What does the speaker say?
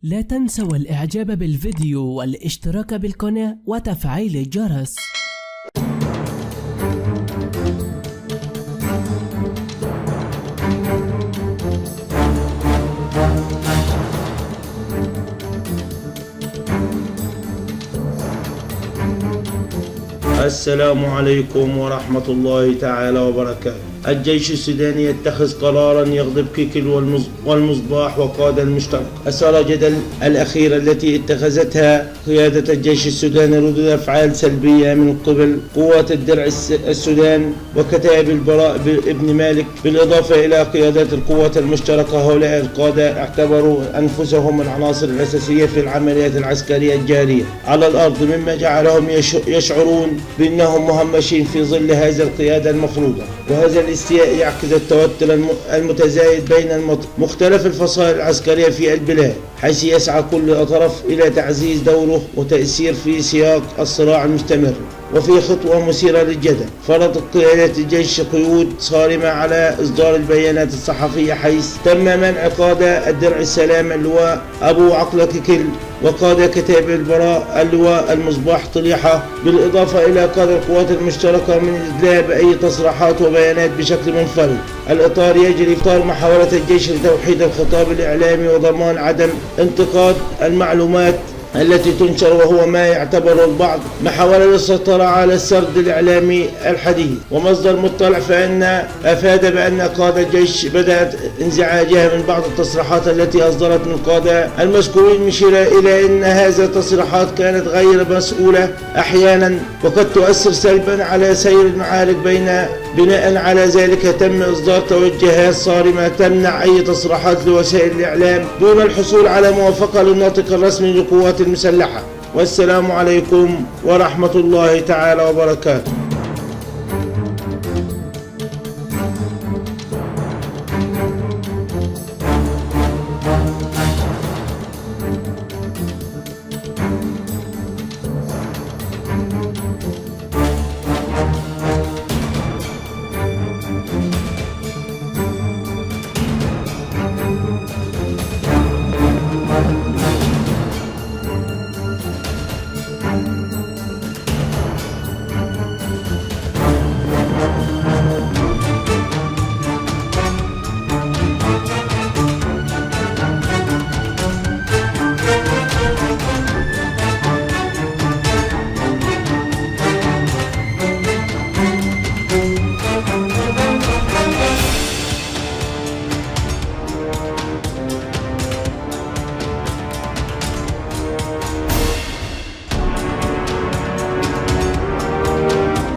لا تنسوا الإعجاب بالفيديو والاشتراك بالقناة وتفعيل الجرس. السلام عليكم ورحمة الله تعالى وبركاته. الجيش السوداني يتخذ قرارا يغضب كيكل والمصباح وقادة المشترك. أثار جدل الأخيرة التي اتخذتها قيادة الجيش السوداني ردود أفعال سلبية من قبل قوات الدرع السودان وكتائب البراء ابن مالك، بالإضافة إلى قيادات القوات المشتركة. هؤلاء القادة اعتبروا أنفسهم العناصر الأساسية في العمليات العسكرية الجارية على الأرض، مما جعلهم يشعرون بأنهم مهمشين في ظل هذه القيادة المفروضة. وهذا الاستياء يعكس التوتر المتزايد بين مختلف الفصائل العسكرية في البلاد، حيث يسعى كل طرف إلى تعزيز دوره وتأثير في سياق الصراع المستمر. وفي خطوة مثيرة للجدل، فرضت قيادة الجيش قيود صارمة على إصدار البيانات الصحفية، حيث تم منع قادة الدرع السلام اللواء أبو عقلة كيكل وقادة كتائب البراء اللواء المصباح طليحة، بالإضافة إلى قادة القوات المشتركة من إدلاء بأي تصريحات وبيانات بشكل منفرد. الإطار يجري في إطار محاولة الجيش لتوحيد الخطاب الإعلامي وضمان عدم انتقاد المعلومات التي تنشر، وهو ما يعتبره البعض محاولة للسيطرة على السرد الإعلامي الحديث. ومصدر مطلع فإن أفاد بأن قادة الجيش بدأت انزعاجها من بعض التصريحات التي أصدرت من قادة المذكورين، مشيرا إلى أن هذه التصريحات كانت غير مسؤولة أحيانا وقد تؤثر سلبا على سير المعارك. بناء على ذلك تم إصدار توجيهات صارمة تمنع أي تصريحات لوسائل الإعلام دون الحصول على موافقة للناطق الرسمي للقوات المسلحة. والسلام عليكم ورحمة الله تعالى وبركاته.